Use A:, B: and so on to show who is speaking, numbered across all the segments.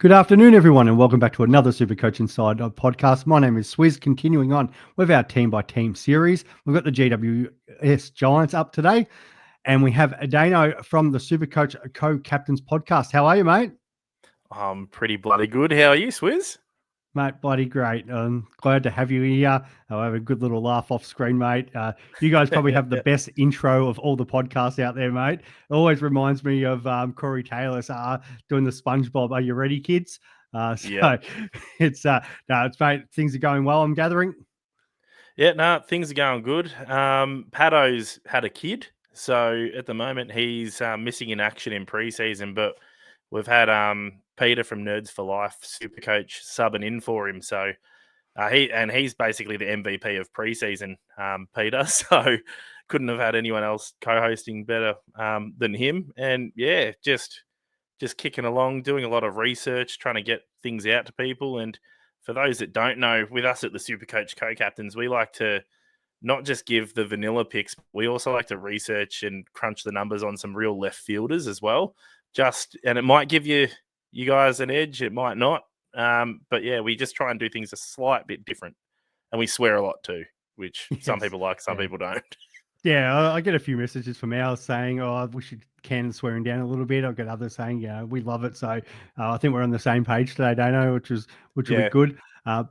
A: Good afternoon, everyone, and welcome back to another Supercoach Insider podcast. My name is Swizz. Continuing on with our team-by-team series, we've got the GWS Giants up today, and we have Daneo from the Supercoach Co-Captains podcast. How are you, mate?
B: I'm pretty bloody good. How are you, Swizz?
A: Mate, bloody great. Glad to have you here. I'll have a good little laugh off screen, mate. You guys probably have the best intro of all the podcasts out there, mate. It always reminds me of Corey Taylor's doing the SpongeBob. Are you ready, kids? It's mate. Things are going well, I'm gathering.
B: Yeah, no, things are going good. Pado's had a kid, so at the moment he's missing in action in preseason, but we've had Peter from Nerds for Life, Supercoach, subbing in for him. So he's basically the MVP of preseason, Peter. So couldn't have had anyone else co-hosting better than him. And yeah, just kicking along, doing a lot of research, trying to get things out to people. And for those that don't know, with us at the Supercoach Co-Captains, we like to not just give the vanilla picks, we also like to research and crunch the numbers on some real left fielders as well. And it might give you guys an edge, it might not. But yeah, we just try and do things a slight bit different. And we swear a lot too, which some people like, some people don't.
A: Yeah, I get a few messages from ours saying, "Oh, we should can swearing down a little bit." I've got others saying, "Yeah, we love it." So I think we're on the same page today, Dano, which will be good.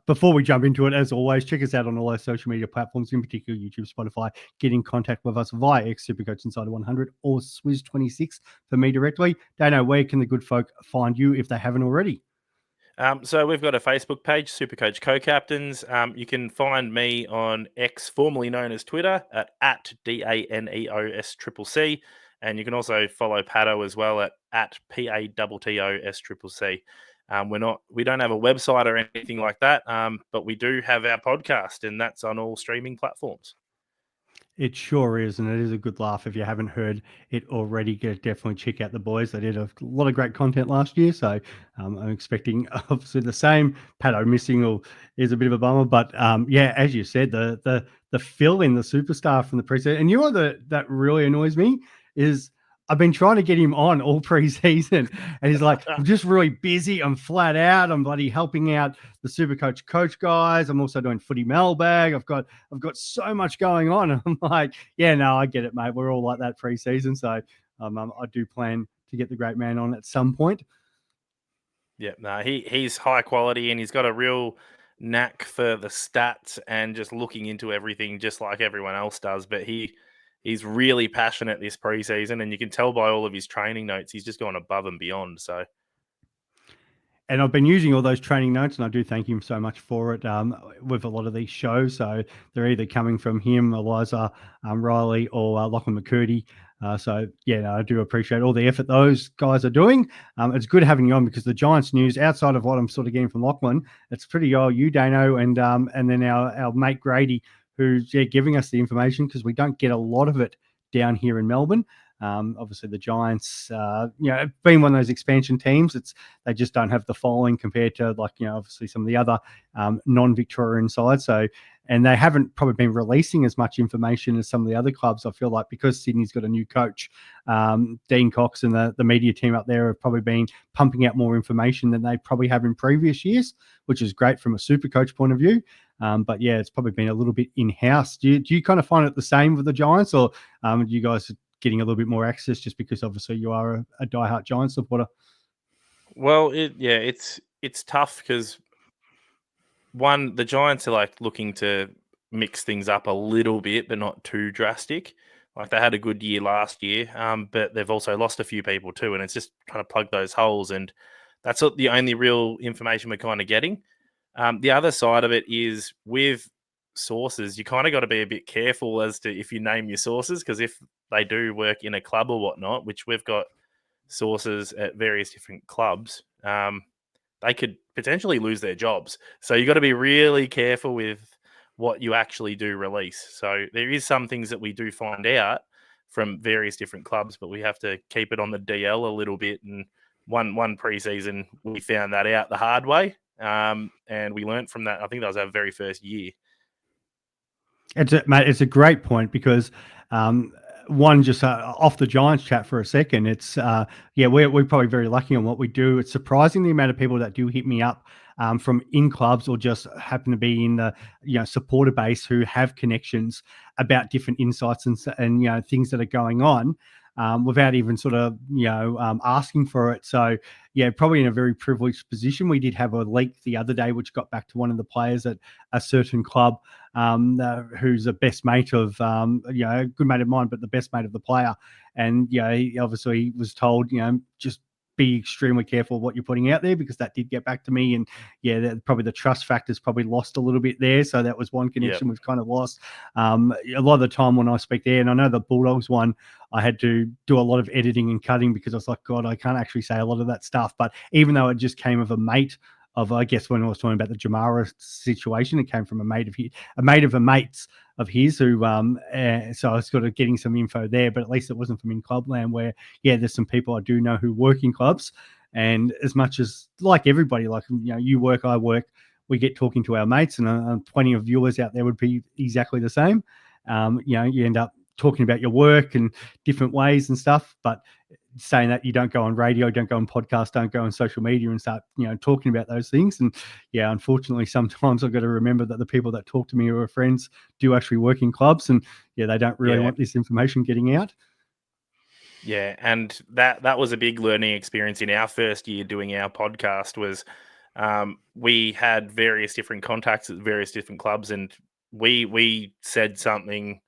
A: Before we jump into it, as always, check us out on all our social media platforms, in particular YouTube, Spotify. Get in contact with us via Supercoach Insider 100 or Swizz26 for me directly. Dano, where can the good folk find you if they haven't already?
B: So we've got a Facebook page, Supercoach Co-Captains. You can find me on X, formerly known as Twitter, at DANEOSCCC. And you can also follow Pado as well at PATTOSCCC. We don't have a website or anything like that, but we do have our podcast, and that's on all streaming platforms.
A: It sure is, and it is a good laugh. If you haven't heard it already, definitely check out the boys. They did a lot of great content last year, so I'm expecting obviously the same. Pato missing is a bit of a bummer, but yeah, as you said, the fill in the superstar from the preseason, and you know that really annoys me is I've been trying to get him on all preseason, and he's like, "I'm just really busy. I'm flat out. I'm bloody helping out the Supercoach coach guys. I'm also doing footy mailbag. I've got so much going on." And I'm like, "Yeah, no, I get it, mate. We're all like that preseason." So I do plan to get the great man on at some point.
B: Yeah, no, he's high quality, and he's got a real knack for the stats and just looking into everything, just like everyone else does. But he's really passionate this preseason, and you can tell by all of his training notes, he's just gone above and beyond. So,
A: and I've been using all those training notes, and I do thank him so much for it with a lot of these shows. So they're either coming from him, Eliza Riley, or Lachlan McCurdy. So, yeah, no, I do appreciate all the effort those guys are doing. It's good having you on because the Giants news, outside of what I'm sort of getting from Lachlan, it's pretty old. You, Dano, and then our mate Grady, who's giving us the information because we don't get a lot of it down here in Melbourne. Obviously, the Giants, being one of those expansion teams, they just don't have the following compared to obviously some of the other non-Victorian sides. So, and they haven't probably been releasing as much information as some of the other clubs. I feel like because Sydney's got a new coach, Dean Cox and the media team up there have probably been pumping out more information than they probably have in previous years, which is great from a super coach point of view. But yeah, it's probably been a little bit in-house. Do you kind of find it the same with the Giants, or do you guys getting a little bit more access just because obviously you are a diehard Giants supporter?
B: well, it's tough because the Giants are like looking to mix things up a little bit, but not too drastic. Like they had a good year last year, but they've also lost a few people too, and it's just trying to plug those holes. And that's the only real information we're kind of getting. The other side of it is with sources, you kind of got to be a bit careful as to if you name your sources, because if they do work in a club or whatnot, which we've got sources at various different clubs, they could potentially lose their jobs. So you got to be really careful with what you actually do release. So there is some things that we do find out from various different clubs, but we have to keep it on the DL a little bit. And one preseason, we found that out the hard way. And we learned from that. I think that was our very first year.
A: It's a great point because one just off the Giants chat for a second. It's we're probably very lucky on what we do. It's surprising the amount of people that do hit me up from in clubs or just happen to be in the supporter base who have connections about different insights and things that are going on. Without even sort of asking for it. So yeah, probably in a very privileged position. We did have a leak the other day, which got back to one of the players at a certain club, who's a best mate of a good mate of mine, but the best mate of the player. And he obviously was told just be extremely careful of what you're putting out there, because that did get back to me. And probably the trust factor's probably lost a little bit there. So that was one connection we've kind of lost. A lot of the time when I speak there, and I know the Bulldogs one, I had to do a lot of editing and cutting because I was like, God, I can't actually say a lot of that stuff. But even though it just came of a mate of, I guess when I was talking about the Jamara situation, it came from a mate of a mate's of his who, so I was sort of getting some info there, but at least it wasn't from in clubland where, there's some people I do know who work in clubs. And as much as like everybody, like, you work, I work, we get talking to our mates, and plenty of viewers out there would be exactly the same. You end up talking about your work and different ways and stuff, but saying that you don't go on radio, don't go on podcasts, don't go on social media and start, talking about those things. And unfortunately, sometimes I've got to remember that the people that talk to me who are friends do actually work in clubs, and they don't really want this information getting out.
B: Yeah, and that was a big learning experience in our first year doing our podcast. Was we had various different contacts at various different clubs, and we said something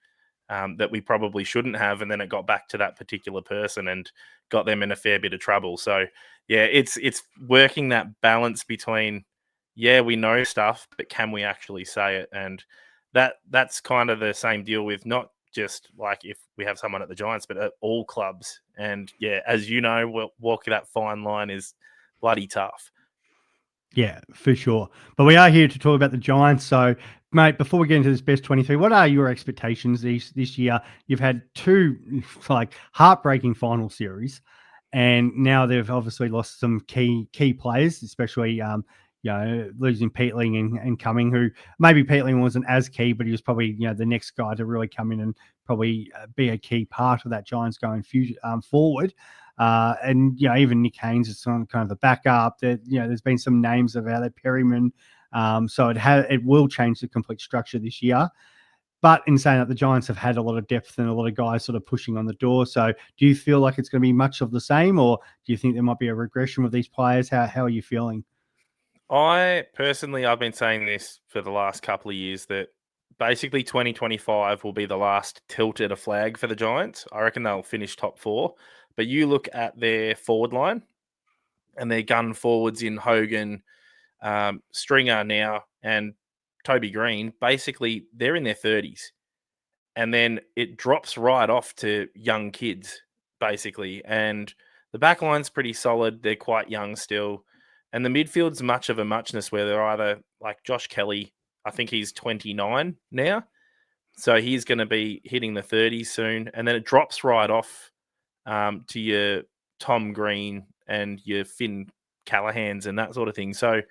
B: that we probably shouldn't have, and then it got back to that particular person and got them in a fair bit of trouble. So it's working that balance between we know stuff, but can we actually say it? And that's kind of the same deal with not just like if we have someone at the Giants, but at all clubs. And as you know, walking that fine line is bloody tough.
A: Yeah, for sure. But we are here to talk about the Giants. So, mate, before we get into this best 23, what are your expectations this year? You've had two like heartbreaking final series, and now they've obviously lost some key players, especially losing Peatling and Cumming, who maybe Peatling wasn't as key, but he was probably the next guy to really come in and probably be a key part of that Giants going forward. And even Nick Haynes is on kind of the backup. That there's been some names about it, Perryman. So it will change the complete structure this year. But in saying that, the Giants have had a lot of depth and a lot of guys sort of pushing on the door. So do you feel like it's going to be much of the same, or do you think there might be a regression with these players? How are you feeling?
B: I've been saying this for the last couple of years that basically 2025 will be the last tilt at a flag for the Giants. I reckon they'll finish top 4. But you look at their forward line and their gun forwards in Hogan, Stringer now, and Toby Green, basically they're in their 30s. And then it drops right off to young kids, basically. And the back line's pretty solid. They're quite young still. And the midfield's much of a muchness where they're either like Josh Kelly, I think he's 29 now. So he's going to be hitting the 30s soon. And then it drops right off to your Tom Green and your Finn Callahans and that sort of thing. So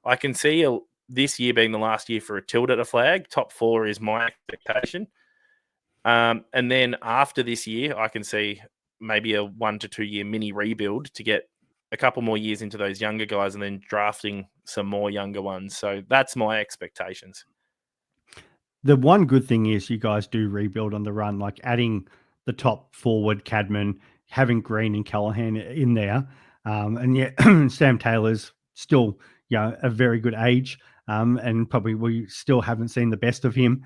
B: I can see this year being the last year for a tilt at a flag. Top 4 is my expectation. And then after this year, I can see maybe a 1 to 2 year mini rebuild to get a couple more years into those younger guys and then drafting some more younger ones. So that's my expectations.
A: The one good thing is you guys do rebuild on the run, like adding the top forward, Cadman, having Green and Callahan in there. And Sam Taylor's still, a very good age. And probably we still haven't seen the best of him,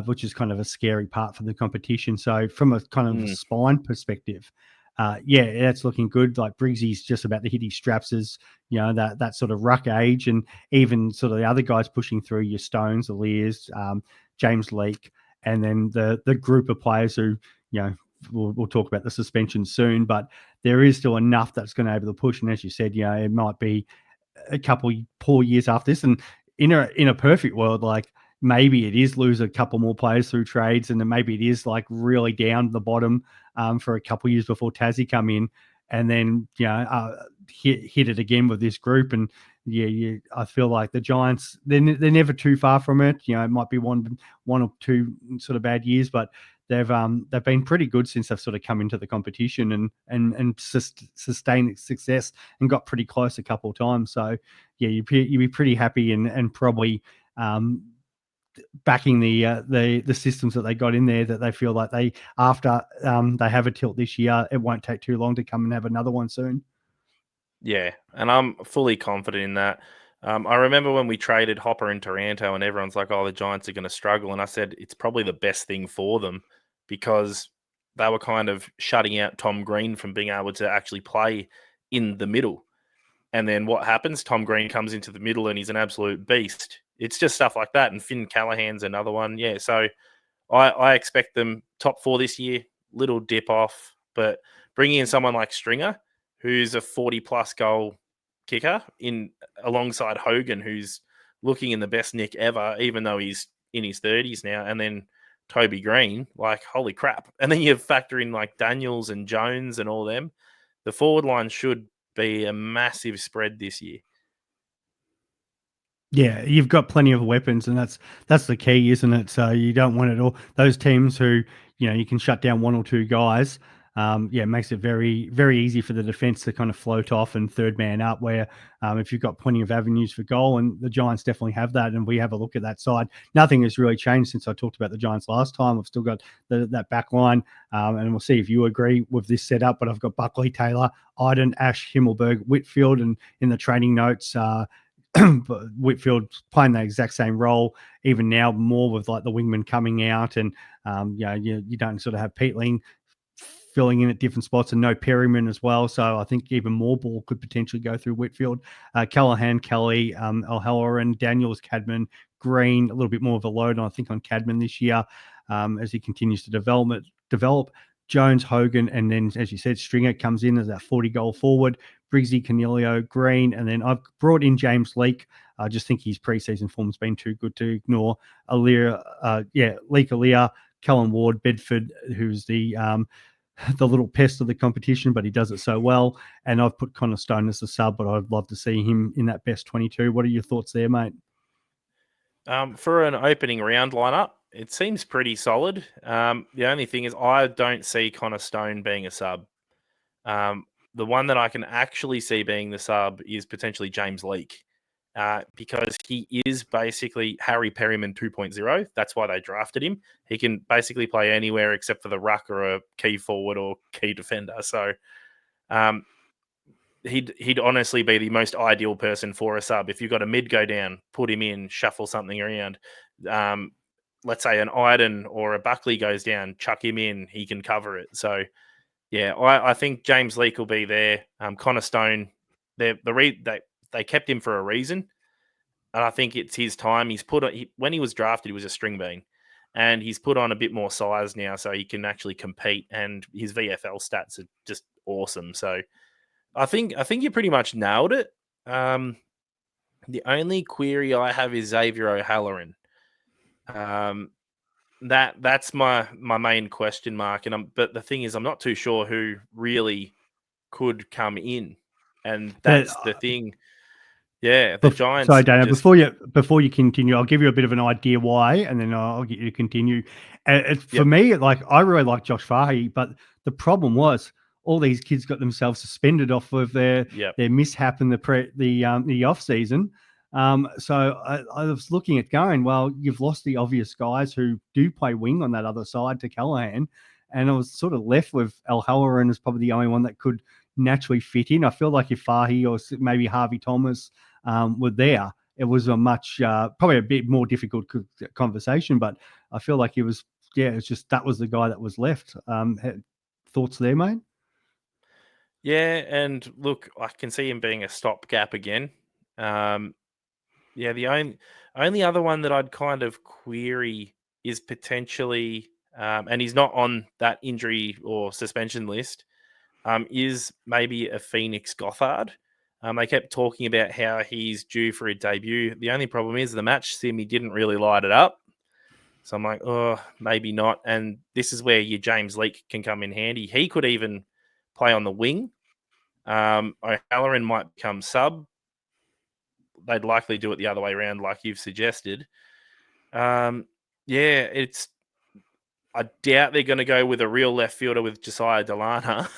A: which is kind of a scary part for the competition. So from a kind of spine perspective, that's looking good. Like Briggsy's just about to hit his straps as, that sort of ruck age, and even sort of the other guys pushing through, your Stones, the Lears, James Leake, and then the group of players who, we'll talk about the suspension soon, but there is still enough that's going to be able to push. And as you said, it might be a couple poor years after this. And in a perfect world, like maybe it is lose a couple more players through trades, and then maybe it is like really down the bottom for a couple years before Tassie come in, and then hit it again with this group. And I feel like the Giants, they're never too far from it. It might be one or two sort of bad years, but they've been pretty good since they've sort of come into the competition and sustained success and got pretty close a couple of times. So yeah, you'd be pretty happy and probably backing the systems that they got in there, that they feel like after they have a tilt this year, it won't take too long to come and have another one soon.
B: Yeah, and I'm fully confident in that. I remember when we traded Hopper and Taranto, and everyone's like, "Oh, the Giants are going to struggle," and I said it's probably the best thing for them because they were kind of shutting out Tom Green from being able to actually play in the middle. And then what happens? Tom Green comes into the middle and he's an absolute beast. It's just stuff like that. And Finn Callahan's another one. Yeah, so I expect them top 4 this year, little dip off, but bringing in someone like Stringer, who's a 40-plus goal kicker, in alongside Hogan, who's looking in the best nick ever, even though he's in his 30s now, and then Toby Green, like, holy crap. And then you factor in, like, Daniels and Jones and all them. The forward line should be a massive spread this year.
A: Yeah, you've got plenty of weapons, and that's the key, isn't it? So you don't want it all. Those teams who, you can shut down one or two guys. Yeah, it makes it very, very easy for the defense to kind of float off and third man up. Where if you've got plenty of avenues for goal, and the Giants definitely have that, and we have a look at that side. Nothing has really changed since I talked about the Giants last time. I've still got that back line, and we'll see if you agree with this setup. But I've got Buckley, Taylor, Iden, Ash, Himmelberg, Whitfield, and in the training notes. But Whitfield playing the exact same role, even now more with like the wingman coming out, and you don't sort of have Peatling filling in at different spots and no Perryman as well. So I think even more ball could potentially go through Whitfield. Callahan, Kelly, O'Halloran, Daniels, Cadman, Green, a little bit more of a load, I think, on Cadman this year as he continues to develop. Jones, Hogan, and then, as you said, Stringer comes in as that 40-goal forward. Briggsy, Canelio, Green, and then I've brought in James Leake. I just think his preseason form's been too good to ignore. Leake, Aaliyah, Callum Ward, Bedford, who's the little pest of the competition, but he does it so well. And I've put Connor Stone as the sub, but I'd love to see him in that best 22. What are your thoughts there, mate?
B: For an opening round lineup, it seems pretty solid. The only thing is I don't see Connor Stone being a sub. The one that I can actually see being the sub is potentially James Leake, because he is basically Harry Perryman 2.0. That's why they drafted him. He can basically play anywhere except for the ruck or a key forward or key defender. So he'd honestly be the most ideal person for a sub. If you've got a mid go down, put him in, shuffle something around. Let's say an Iden or a Buckley goes down, chuck him in, he can cover it. So yeah, I think James Leake will be there. Connor Stone, they kept him for a reason, and I think it's his time. When he was drafted, he was a string bean, and he's put on a bit more size now, so he can actually compete. And his VFL stats are just awesome. So I think you pretty much nailed it. The only query I have is Xavier O'Halloran. That's my main question mark, but the thing is, I'm not too sure who really could come in, and that's the thing. Yeah, the Giants.
A: Sorry, Dana. Before you continue, I'll give you a bit of an idea why, and then I'll get you to continue. For me, like, I really like Josh Fahey, but the problem was all these kids got themselves suspended off of their mishap in the off season. So I was looking at going, well, you've lost the obvious guys who do play wing on that other side to Callahan, and I was sort of left with Al Halloran as probably the only one that could naturally fit in. I feel like if Fahey or maybe Harvey Thomas were there, it was a much probably a bit more difficult conversation. But I feel like it's just that was the guy that was left. Thoughts there, mate?
B: Yeah, and look, I can see him being a stopgap again. The only other one that I'd kind of query is potentially, and he's not on that injury or suspension list, is maybe a Phoenix Gothard. They kept talking about how he's due for a debut. The only problem is the match sim, he didn't really light it up. So I'm like, oh, maybe not. And this is where your James Leake can come in handy. He could even play on the wing. O'Halloran might become sub. They'd likely do it the other way around, like you've suggested. It's I doubt they're going to go with a real left fielder with Josiah Delana.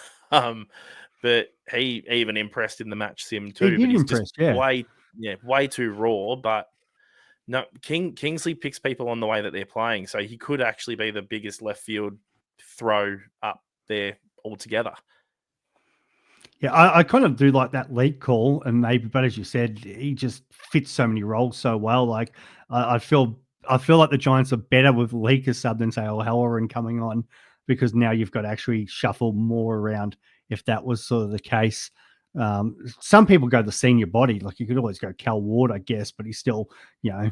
B: But he even impressed in the match sim
A: He
B: too.
A: did
B: But he's
A: impress,
B: just
A: yeah.
B: way too raw. But no, Kingsley picks people on the way that they're playing, so he could actually be the biggest left field throw up there altogether.
A: Yeah, I kind of do like that lead call, and maybe, but as you said, he just fits so many roles so well. Like I feel like the Giants are better with Leak as sub than say O'Halloran coming on, because now you've got to actually shuffle more around. If that was sort of the case, some people go the senior body. Like you could always go Cal Ward, I guess, but he's still, you know,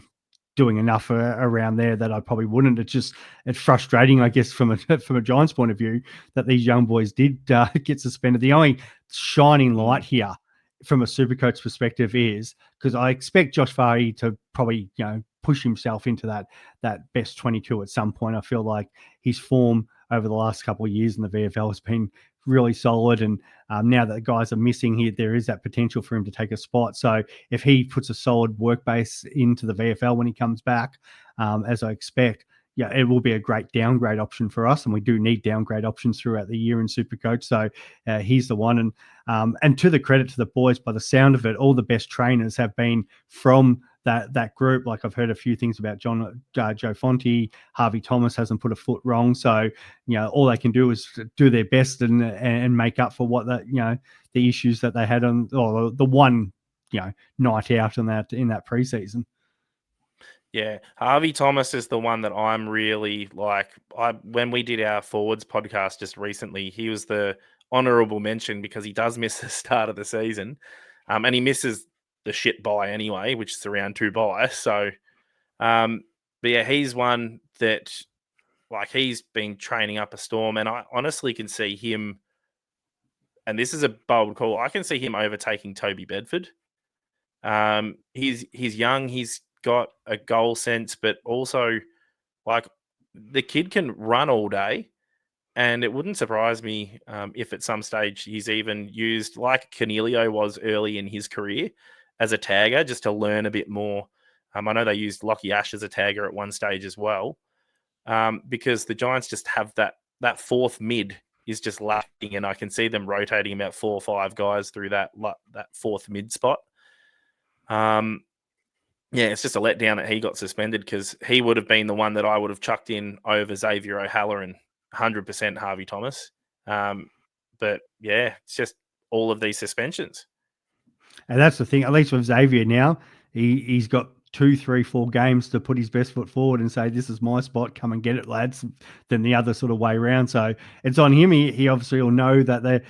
A: doing enough around there that I probably wouldn't. It's frustrating, I guess, from a Giants point of view, that these young boys did get suspended. The only shining light here from a Supercoach perspective is because I expect Josh Farley to probably, you know, push himself into that best 22 at some point. I feel like his form over the last couple of years in the VFL has been really solid, and now that the guys are missing here, there is that potential for him to take a spot. So if he puts a solid work base into the VFL when he comes back, as I expect, yeah, it will be a great downgrade option for us, and we do need downgrade options throughout the year in Supercoach. So he's the one, and to the credit to the boys, by the sound of it, all the best trainers have been from that group. Like I've heard a few things about Joe Fonte, Harvey Thomas hasn't put a foot wrong. So all they can do is do their best and make up for what the issues that they had on, or the one night out in that preseason.
B: Yeah, Harvey Thomas is the one that I'm really like. When we did our forwards podcast just recently, he was the honourable mention because he does miss the start of the season, and he misses the shit bye anyway, which is around 2 bye. So, but yeah, he's one that like he's been training up a storm, and I honestly can see him. And this is a bold call. I can see him overtaking Toby Bedford. He's young. He's got a goal sense, but also like the kid can run all day, and it wouldn't surprise me if at some stage he's even used like Cornelio was early in his career as a tagger just to learn a bit more. I know they used Lockie Ash as a tagger at one stage as well, because the Giants just have that fourth mid is just lacking, and I can see them rotating about 4 or 5 guys through that fourth mid spot. Yeah, it's just a letdown that he got suspended because he would have been the one that I would have chucked in over Xavier O'Halloran, 100% Harvey Thomas. But yeah, it's just all of these suspensions.
A: And that's the thing. At least with Xavier now, he's got 2, 3, 4 games to put his best foot forward and say, "This is my spot. Come and get it, lads." Than the other sort of way around. So it's on him. He obviously will know that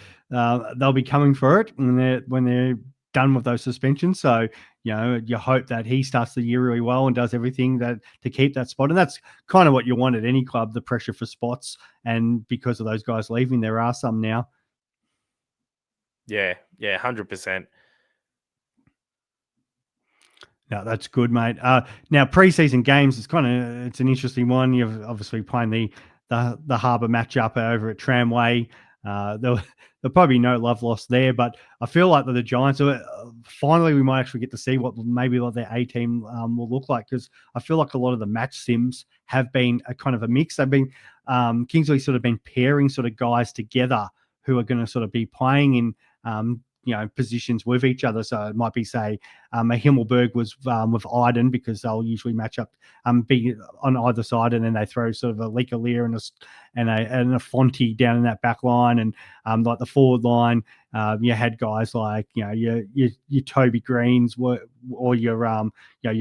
A: they'll be coming for it when they're done with those suspensions. So you hope that he starts the year really well and does everything that to keep that spot. And that's kind of what you want at any club: the pressure for spots. And because of those guys leaving, there are some now.
B: Yeah, 100%.
A: No, that's good, mate. Now preseason games, it's an interesting one. You've obviously playing the Harbour matchup over at Tramway. There'll probably be no love lost there, but I feel like that the Giants finally we might actually get to see what their A team will look like, because I feel like a lot of the match sims have been a kind of a mix. They've been Kingsley sort of been pairing sort of guys together who are going to sort of be playing in positions with each other. So it might be, say, a Himmelberg was with Iden, because they'll usually match up, be on either side, and then they throw sort of a Leakalier and a Fonte down in that back line, and like the forward line, you had guys like your Toby Greens or your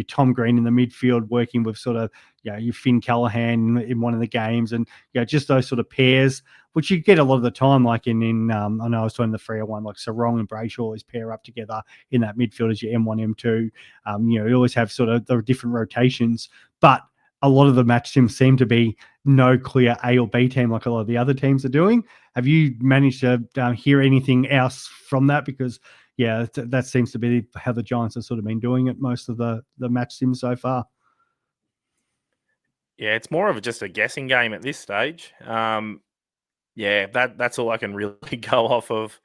A: Tom Green in the midfield working with sort of your Finn Callahan in one of the games, and just those sort of pairs, which you get a lot of the time, like in I know I was talking the Freo one, like Sarong and Brayshaw always pair up together in that midfield as your M1, M2. You always have sort of the different rotations, but a lot of the match sims seem to be no clear A or B team like a lot of the other teams are doing. Have you managed to hear anything else from that? Because that seems to be how the Giants have sort of been doing it most of the match sims so far.
B: Yeah, it's more of just a guessing game at this stage. That's all I can really go off of.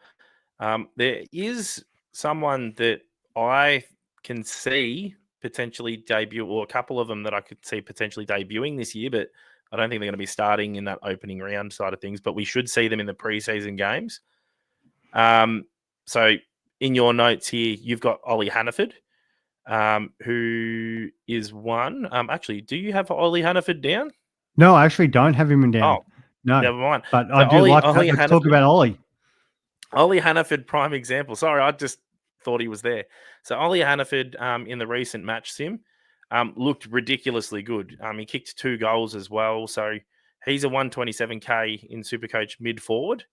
B: There is someone that I can see potentially debut, or a couple of them that I could see potentially debuting this year, but I don't think they're going to be starting in that opening round side of things, but we should see them in the preseason games. So in your notes here, you've got Ollie Hannaford, who is one. Actually, do you have Ollie Hannaford down?
A: No, I actually don't have him in down.
B: Oh,
A: no,
B: never mind.
A: but
B: So
A: I do like that. Let's talk about Ollie.
B: Ollie Hannaford, prime example. Sorry, I just thought he was there. So Ollie Hannaford, in the recent match sim, looked ridiculously good. He kicked 2 goals as well. So he's a 127k in Supercoach mid forward.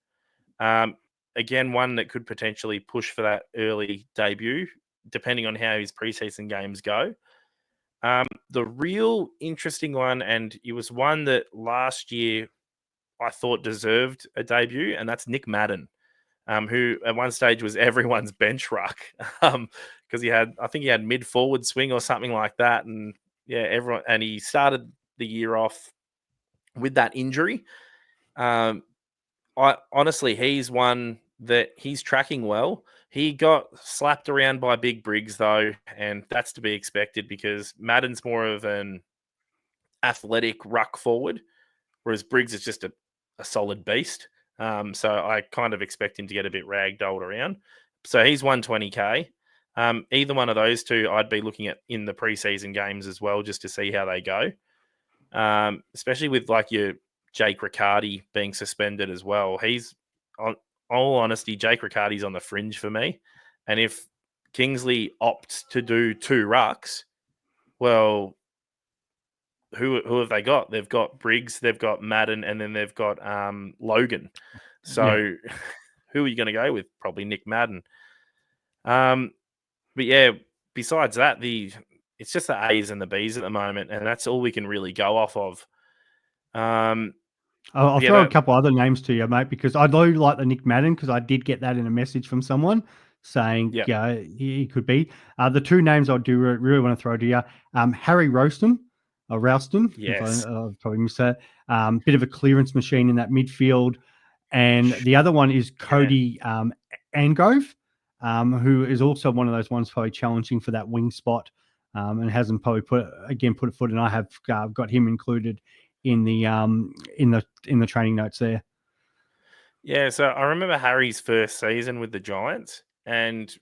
B: Again, one that could potentially push for that early debut, depending on how his preseason games go. The real interesting one, and it was one that last year I thought deserved a debut, and that's Nick Madden, who at one stage was everyone's bench ruck, because I think he had mid forward swing or something like that, and everyone, and he started the year off with that injury. Honestly, he's one that he's tracking well. He got slapped around by Big Briggs, though, and that's to be expected because Madden's more of an athletic ruck forward, whereas Briggs is just a solid beast. So I kind of expect him to get a bit ragdolled around. So he's 120k. Either one of those two, I'd be looking at in the preseason games as well, just to see how they go. Especially with like your Jake Riccardi being suspended as well. He's, on all honesty, Jake Riccardi's on the fringe for me. And if Kingsley opts to do 2 rucks, well, who have they got? They've got Briggs, they've got Madden, and then they've got Logan. So who are you going to go with? Probably Nick Madden. But yeah, besides that, it's just the A's and the B's at the moment, and that's all we can really go off of.
A: I'll throw a couple other names to you, mate, because I do like the Nick Madden, because I did get that in a message from someone saying he could be. The 2 names I do really want to throw to you, Harry Rouston,
B: yes,
A: I probably missed that. Bit of a clearance machine in that midfield. And the other one is Cody Angove, who is also one of those ones probably challenging for that wing spot, and hasn't probably put a foot in. I have got him included in the training notes there.
B: Yeah, so I remember Harry's first season with the Giants, and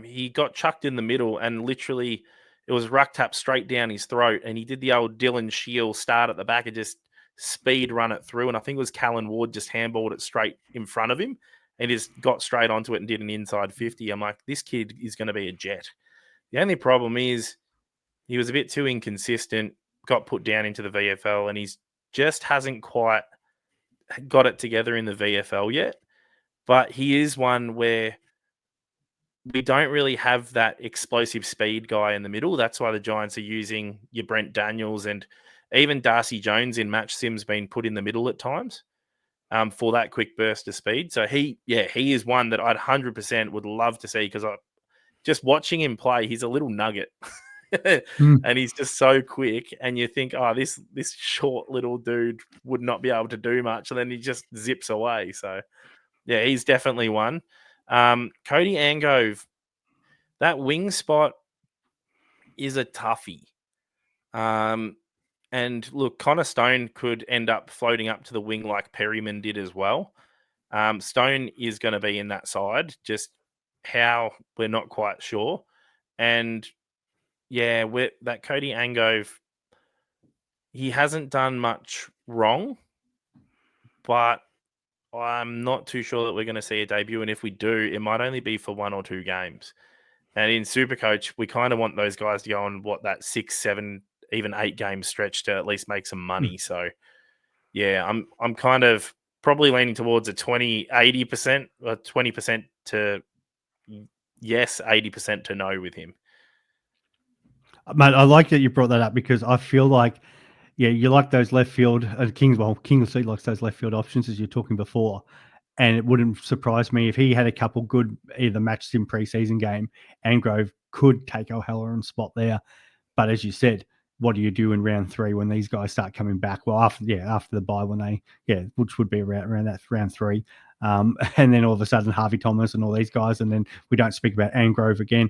B: he got chucked in the middle, and literally it was ruck tap straight down his throat, and he did the old Dylan Shield start at the back and just speed run it through, and I think it was Callan Ward just handballed it straight in front of him, and just got straight onto it and did an inside 50. I'm like, this kid is going to be a jet. The only problem is he was a bit too inconsistent, got put down into the VFL, and he's just hasn't quite got it together in the VFL yet. But he is one where we don't really have that explosive speed guy in the middle. That's why the Giants are using your Brent Daniels, and even Darcy Jones in match sims been put in the middle at times for that quick burst of speed. So he is one that I'd 100% would love to see, because I just watching him play, he's a little nugget. And he's just so quick, and you think, oh, this short little dude would not be able to do much, and then he just zips away. So yeah, he's definitely one. Cody Angove, that wing spot is a toughie. And look, Connor Stone could end up floating up to the wing like Perryman did as well. Stone is going to be in that side, just how we're not quite sure. And yeah, that Cody Angove, he hasn't done much wrong, but I'm not too sure that we're going to see a debut. And if we do, it might only be for 1 or 2 games. And in Supercoach, we kind of want those guys to go on that 6, 7, even 8 game stretch to at least make some money. So yeah, I'm kind of probably leaning towards a 80%, or 20% to yes, 80% to no with him.
A: Mate, I like that you brought that up, because I feel like, you like those left field, Kingsley likes those left field options, as you're talking before. And it wouldn't surprise me if he had a couple good either match sim preseason game, Angrove could take O'Halloran's spot there. But as you said, what do you do in round 3 when these guys start coming back? Well, after the bye, when which would be around that round 3. And then all of a sudden Harvey Thomas and all these guys, and then we don't speak about Angove again,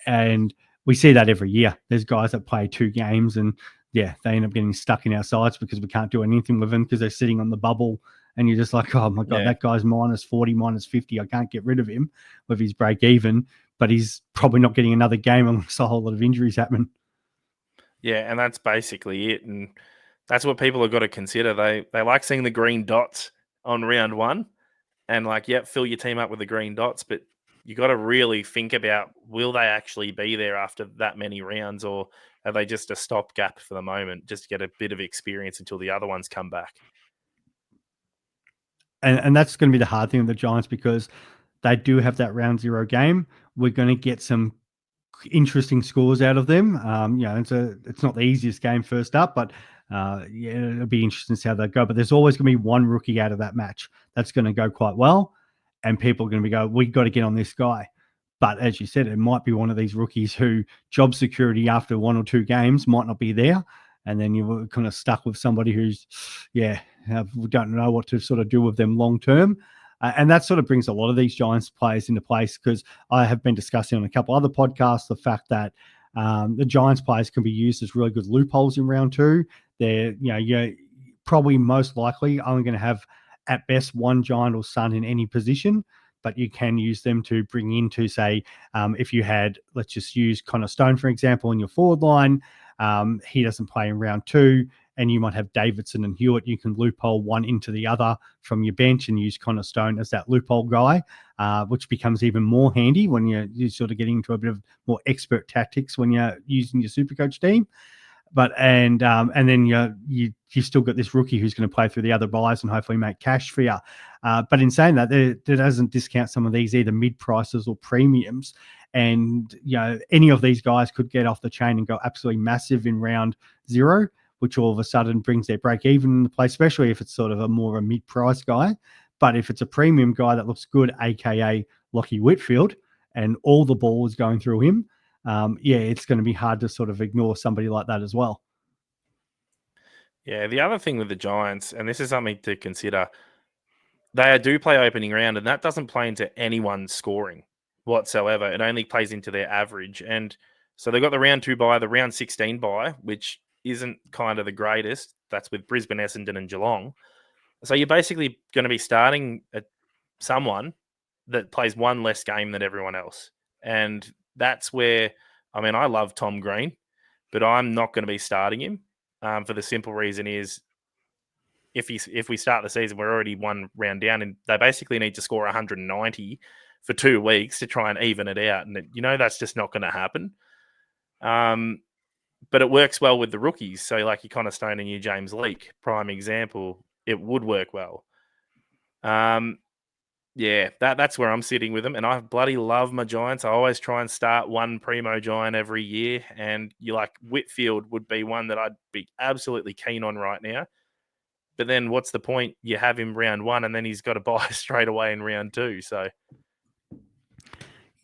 A: and we see that every year. There's guys that play 2 games and yeah, they end up getting stuck in our sides because we can't do anything with them because they're sitting on the bubble. And you're just like, oh my God, that guy's minus 40, minus 50. I can't get rid of him with his break even, but he's probably not getting another game unless a whole lot of injuries happen.
B: Yeah, and that's basically it. And that's what people have got to consider. They like seeing the green dots on round one and like, yep, fill your team up with the green dots, but you got to really think about, will they actually be there after that many rounds, or are they just a stopgap for the moment, just to get a bit of experience until the other ones come back?
A: And that's going to be the hard thing with the Giants because they do have that round zero game. We're going to get some interesting scores out of them. It's not the easiest game first up, but yeah, it'll be interesting to see how they go. But there's always going to be one rookie out of that match that's going to go quite well, and people are going to be we got to get on this guy. But as you said, it might be one of these rookies who job security after one or two games might not be there, and then you're kind of stuck with somebody who's, we don't know what to sort of do with them long term. And that sort of brings a lot of these Giants players into place because I have been discussing on a couple other podcasts the fact that the Giants players can be used as really good loopholes in round two. You're probably most likely only going to have at best one Giant or Sun in any position, but you can use them to bring into, say, if you had, let's just use Connor Stone, for example, in your forward line. He doesn't play in round two, and you might have Davidson and Hewitt. You can loophole one into the other from your bench and use Connor Stone as that loophole guy, which becomes even more handy when you're sort of getting into a bit of more expert tactics when you're using your Supercoach team. But and then you still got this rookie who's going to play through the other buys and hopefully make cash for you. But in saying that, there doesn't discount some of these either mid prices or premiums. And any of these guys could get off the chain and go absolutely massive in round zero, which all of a sudden brings their break even into play, especially if it's sort of a more a mid price guy. But if it's a premium guy that looks good, aka Lockie Whitfield, and all the ball is going through him, it's going to be hard to sort of ignore somebody like that as well.
B: Yeah, the other thing with the Giants, and this is something to consider, they do play opening round, and that doesn't play into anyone's scoring whatsoever. It only plays into their average. And so they've got the round two bye, the round 16 bye, which isn't kind of the greatest. That's with Brisbane, Essendon, and Geelong. So you're basically going to be starting at someone that plays one less game than everyone else. And that's where, I love Tom Green, but I'm not going to be starting him for the simple reason is if we start the season, we're already one round down, and they basically need to score 190 for 2 weeks to try and even it out. And that's just not going to happen. But it works well with the rookies. So like your Connor Stone and your James Leake, prime example, it would work well. That's where I'm sitting with them. And I bloody love my Giants. I always try and start one primo Giant every year. And Whitfield would be one that I'd be absolutely keen on right now. But then what's the point? You have him round one and then he's got to buy straight away in round two. So,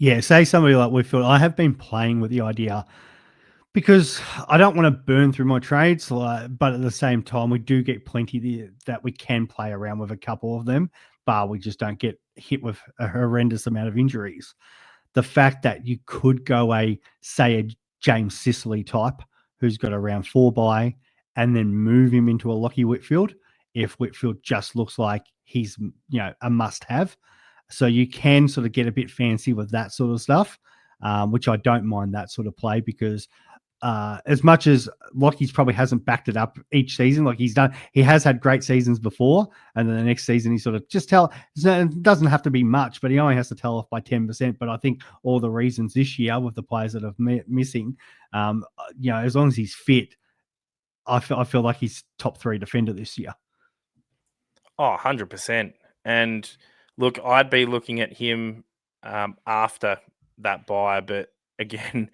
A: yeah, say somebody like Whitfield. I have been playing with the idea because I don't want to burn through my trades, but at the same time, we do get plenty that we can play around with a couple of them, but we just don't get hit with a horrendous amount of injuries. The fact that you could go say a James Sicily type who's got a round four bye and then move him into a Lockie Whitfield if Whitfield just looks like he's a must have. So you can sort of get a bit fancy with that sort of stuff, which I don't mind that sort of play because as much as Lockie's probably hasn't backed it up each season, like he has had great seasons before, and then the next season he sort of it doesn't have to be much, but he only has to tell off by 10%. But I think all the reasons this year with the players that are missing, as long as he's fit, I feel like he's top 3 defender this year.
B: Oh, 100%. And look, I'd be looking at him after that buy, but again,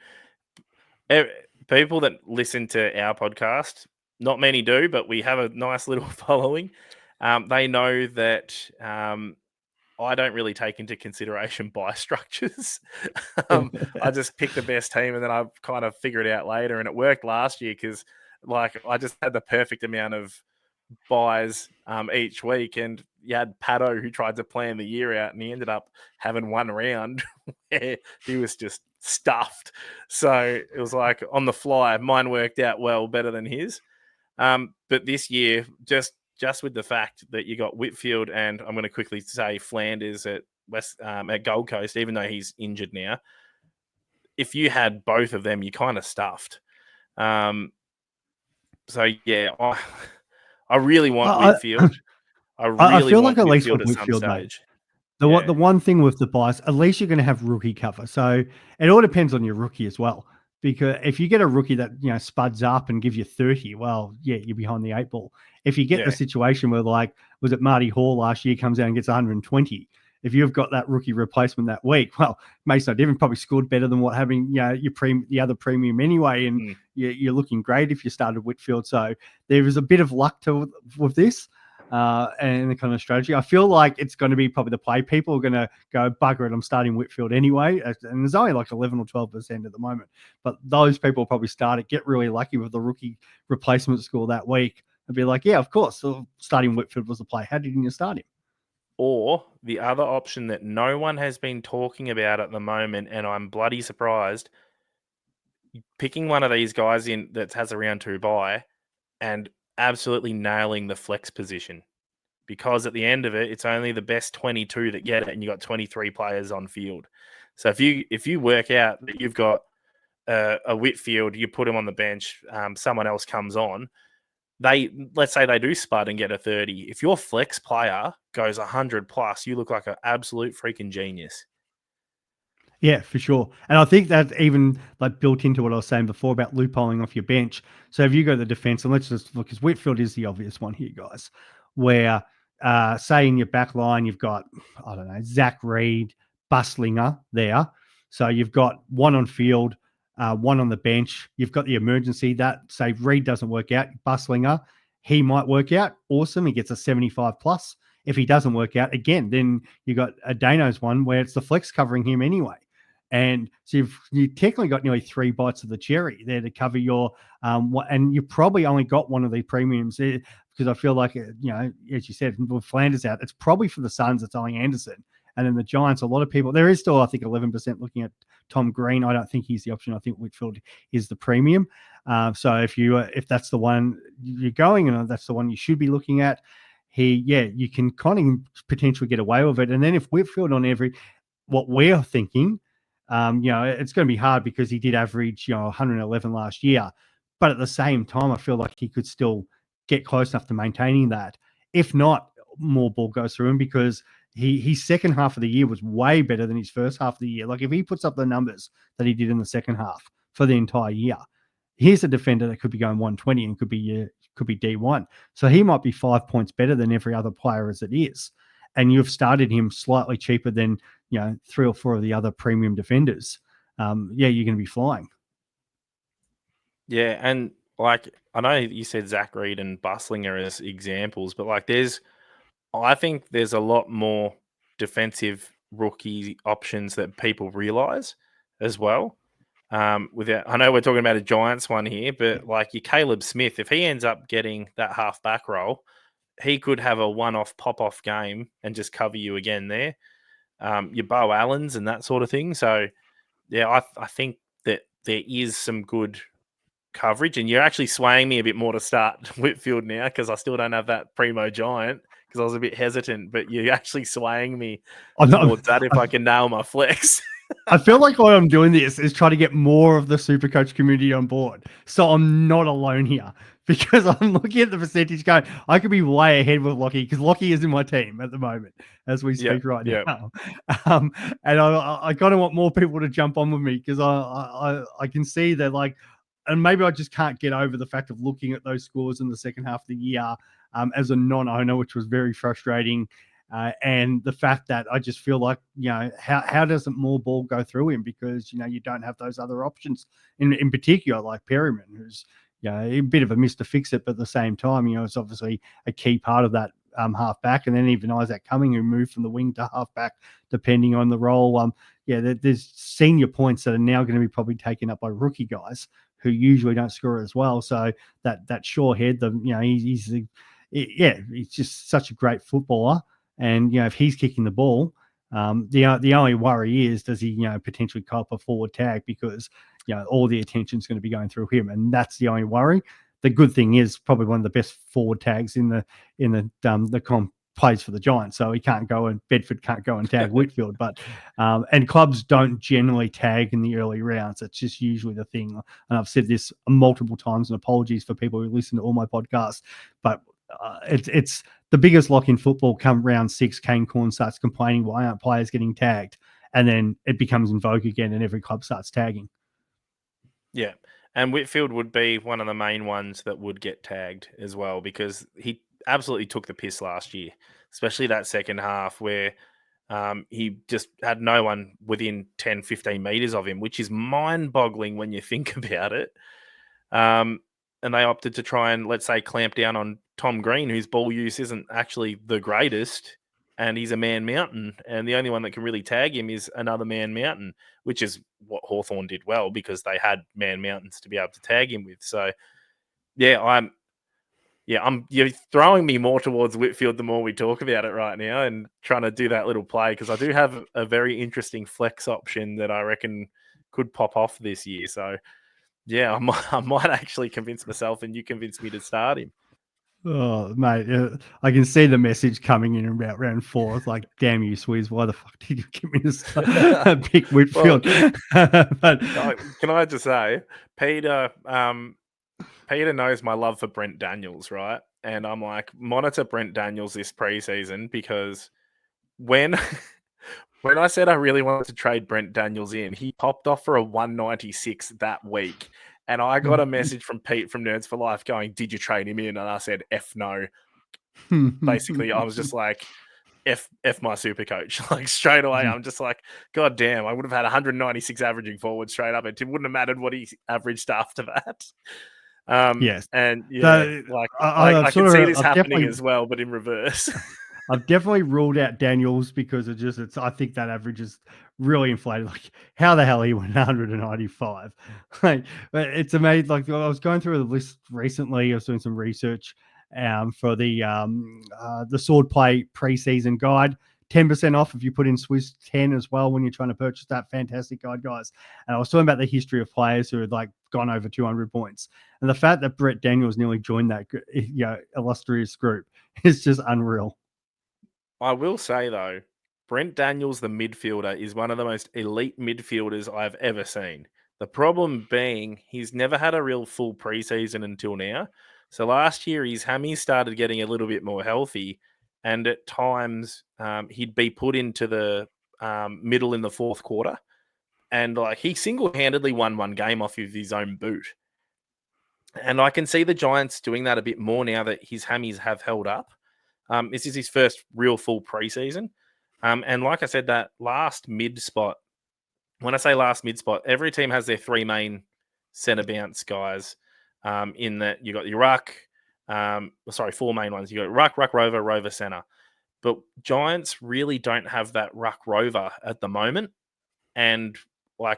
B: people that listen to our podcast, not many do, but we have a nice little following. They know that I don't really take into consideration buy structures. I just pick the best team and then I kind of figure it out later. And it worked last year because I just had the perfect amount of buys each week, and you had Pato who tried to plan the year out, and he ended up having one round where he was just stuffed. So it was like on the fly. Mine worked out well, better than his. But this year, just with the fact that you got Whitfield and I'm going to quickly say Flanders at at Gold Coast, even though he's injured now, if you had both of them, you kind of stuffed. So yeah, I really want Whitfield. I really
A: feel
B: want
A: like at least
B: Whitfield
A: with
B: at some
A: Whitfield, mate.
B: stage.
A: The one thing with the bias, at least you're going to have rookie cover. So it all depends on your rookie as well. Because if you get a rookie that spuds up and gives you 30, well, yeah, you're behind the 8 ball. If you get the situation where, like, was it Marty Hall last year comes out and gets 120? If you've got that rookie replacement that week, well, makes no difference. Probably scored better than what having the other premium anyway, and you're looking great if you started Whitfield. So there is a bit of luck with this. And the kind of strategy. I feel like it's going to be probably the play. People are going to go, bugger it, I'm starting Whitfield anyway. And there's only like 11 or 12% at the moment. But those people will probably start it, get really lucky with the rookie replacement score that week and be like, yeah, of course. So starting Whitfield was the play. How didn't you start him?
B: Or the other option that no one has been talking about at the moment, and I'm bloody surprised, picking one of these guys in that has a round 2 bye and absolutely nailing the flex position, because at the end of it, it's only the best 22 that get it, and you got 23 players on field. So if you work out that you've got a Whitfield, you put him on the bench, someone else comes on, let's say they do spud and get a 30. If your flex player goes 100 plus, you look like an absolute freaking genius.
A: Yeah, for sure. And I think that's even like built into what I was saying before about loopholing off your bench. So if you go to the defense, and let's just look, because Whitfield is the obvious one here, guys, where say in your back line, you've got, I don't know, Zach Reed, Buslinger there. So you've got one on field, one on the bench. You've got the emergency that, say, Reed doesn't work out, Buslinger, he might work out. Awesome. He gets a 75 plus. If he doesn't work out, again, then you got a Dano's one where it's the flex covering him anyway. And so you technically got nearly 3 bites of the cherry there to cover your and you probably only got one of the premiums there, because I feel like, as you said, with Flanders out, it's probably for the Suns, it's only Anderson. And then the Giants, a lot of people, there is still, I think, 11% looking at Tom Green. I don't think he's the option. I think Whitfield is the premium. So if that's the one you're going, and that's the one you should be looking at, you can kind of potentially get away with it. And then if Whitfield on what we're thinking, it's going to be hard because he did average, 111 last year. But at the same time, I feel like he could still get close enough to maintaining that. If not, more ball goes through him, because his second half of the year was way better than his first half of the year. Like, if he puts up the numbers that he did in the second half for the entire year, here's a defender that could be going 120 and could be D1. So he might be 5 points better than every other player as it is. And you've started him slightly cheaper than 3 or 4 of the other premium defenders. You're going to be flying.
B: Yeah, and like, I know you said Zach Reed and Buslinger as examples, but like I think there's a lot more defensive rookie options that people realize as well. I know we're talking about a Giants one here, but like your Caleb Smith, if he ends up getting that half back role, he could have a one-off pop-off game and just cover you again there. Your Bo Allens and that sort of thing. So, yeah, I think that there is some good coverage, and you're actually swaying me a bit more to start Whitfield now, because I still don't have that primo giant, because I was a bit hesitant, but you're actually swaying me towards that if I can nail my flex.
A: I feel like why I'm doing this is try to get more of the Supercoach community on board, so I'm not alone here, because I'm looking at the percentage going, I could be way ahead with Lockie, because Lockie is in my team at the moment as we speak right now. And I kind of want more people to jump on with me, because I can see that, like, and maybe I just can't get over the fact of looking at those scores in the second half of the year as a non-owner, which was very frustrating. And the fact that I just feel like, how doesn't more ball go through him? Because, you don't have those other options in particular, like Perryman, who's, a bit of a Mr. Fix-It, but at the same time, it's obviously a key part of that half back. And then even Isaac Cumming, who moved from the wing to half back, depending on the role. There's senior points that are now going to be probably taken up by rookie guys who usually don't score as well. So that sure head, he's just such a great footballer. And, if he's kicking the ball, The only worry is, does he potentially cop a forward tag, because all the attention's going to be going through him, and that's the only worry. The good thing is, probably one of the best forward tags in the comp plays for the Giants, so he can't go, and Bedford can't go and tag Whitfield. But and clubs don't generally tag in the early rounds. It's just usually the thing. And I've said this multiple times, and apologies for people who listen to all my podcasts, but it's the biggest lock in football. Come round 6, Kane Corn starts complaining, why aren't players getting tagged? And then it becomes in vogue again, and every club starts tagging.
B: Yeah. And Whitfield would be one of the main ones that would get tagged as well, because he absolutely took the piss last year, especially that second half where he just had no one within 10, 15 meters of him, which is mind-boggling when you think about it. And they opted to try and, let's say, clamp down on Tom Green, whose ball use isn't actually the greatest, and he's a man mountain, and the only one that can really tag him is another man mountain, which is what Hawthorn did well, because they had man mountains to be able to tag him with. So, you're throwing me more towards Whitfield the more we talk about it right now, and trying to do that little play, because I do have a very interesting flex option that I reckon could pop off this year. So, yeah, I might actually convince myself, and you convince me to start him.
A: Oh, mate, I can see the message coming in about round 4. It's like, damn you, Swizz, why the fuck did you give me this pick Whitfield?
B: But can I just say, Peter knows my love for Brent Daniels, right? And I'm like, monitor Brent Daniels this preseason, because when I said I really wanted to trade Brent Daniels in, he popped off for a 196 that week. And I got a message from Pete from Nerds for Life going, did you trade him in? And I said, F no. Basically, I was just like, F my super coach. Like, straight away, I'm just like, God damn, I would have had 196 averaging forward straight up. It wouldn't have mattered what he averaged after that.
A: Yes.
B: And yeah, I can see this happening as well, but in reverse.
A: I've definitely ruled out Daniels, because I think that average is really inflated. Like, how the hell he went 195? Like, it's amazing. Like, I was going through the list recently. I was doing some research for the sword play preseason guide. 10% off if you put in Swiss 10 as well when you're trying to purchase that fantastic guide, guys. And I was talking about the history of players who had gone over 200 points, and the fact that Brent Daniels nearly joined that illustrious group is just unreal.
B: I will say, though, Brent Daniels, the midfielder, is one of the most elite midfielders I've ever seen. The problem being, he's never had a real full preseason until now. So last year, his hammies started getting a little bit more healthy, and at times he'd be put into the middle in the fourth quarter, and he single-handedly won one game off of his own boot. And I can see the Giants doing that a bit more now that his hammies have held up. This is his first real full preseason. And like I said, that last mid spot, when I say last mid spot, every team has their 3 main centre bounce guys. In that you got your Ruck, 4 main ones. You got Ruck, Rover, Rover centre. But Giants really don't have that Ruck Rover at the moment. And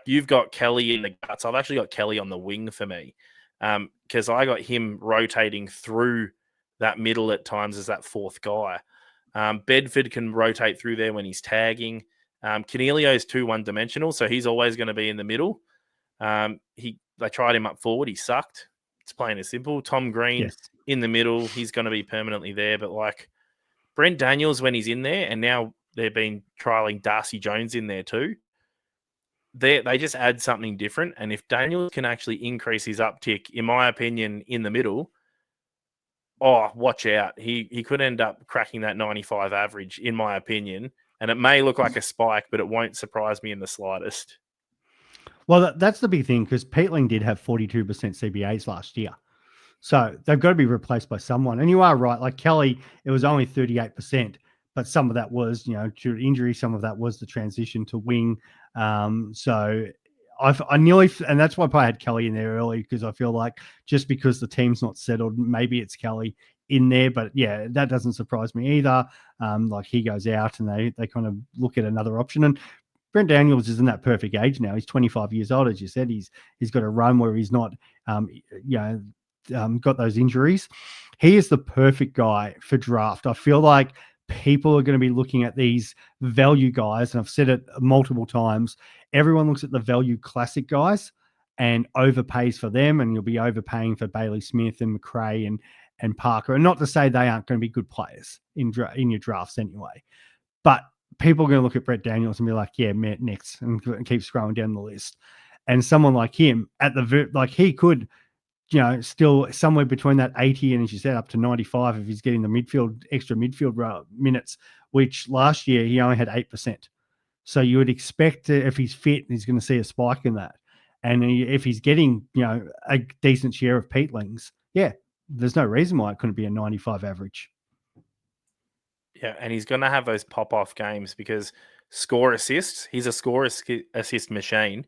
B: you've got Kelly in the guts. I've actually got Kelly on the wing for me, because I got him rotating through that middle at times as that fourth guy. Bedford can rotate through there when he's tagging. Cornelio is too one-dimensional, so he's always going to be in the middle. They tried him up forward. He sucked. It's plain and simple. Tom Green in the middle. He's going to be permanently there. But Brent Daniels, when he's in there, and now they've been trialing Darcy Jones in there too, they just add something different. And if Daniels can actually increase his uptick, in my opinion, in the middle, watch out. He could end up cracking that 95 average, in my opinion. And it may look like a spike, but it won't surprise me in the slightest.
A: Well, that's the big thing, because Peatling did have 42% CBAs last year. So they've got to be replaced by someone. And you are right. Like Kelly, it was only 38%, but some of that was, due to injury. Some of that was the transition to wing. So I nearly, and that's why I had Kelly in there early, because I feel like just because the team's not settled, maybe it's Kelly in there. But yeah, that doesn't surprise me either. He goes out and they kind of look at another option. And Brent Daniels is in that perfect age now. He's 25 years old, as you said. He's got a run where he's not, got those injuries. He is the perfect guy for draft. I feel like people are going to be looking at these value guys, and I've said it multiple times. Everyone looks at the value classic guys and overpays for them, and you'll be overpaying for Bailey Smith and McRae and Parker. And not to say they aren't going to be good players in your drafts anyway, but people are going to look at Brent Daniels and be like, yeah, next, and keep scrolling down the list. And someone like him he could, still somewhere between that 80 and, as you said, up to 95 if he's getting the extra midfield minutes, which last year he only had 8%. So you would expect if he's fit, he's going to see a spike in that. And if he's getting, a decent share of peatlings, yeah, there's no reason why it couldn't be a 95 average.
B: Yeah, and he's going to have those pop-off games because score assists, he's a score assist machine.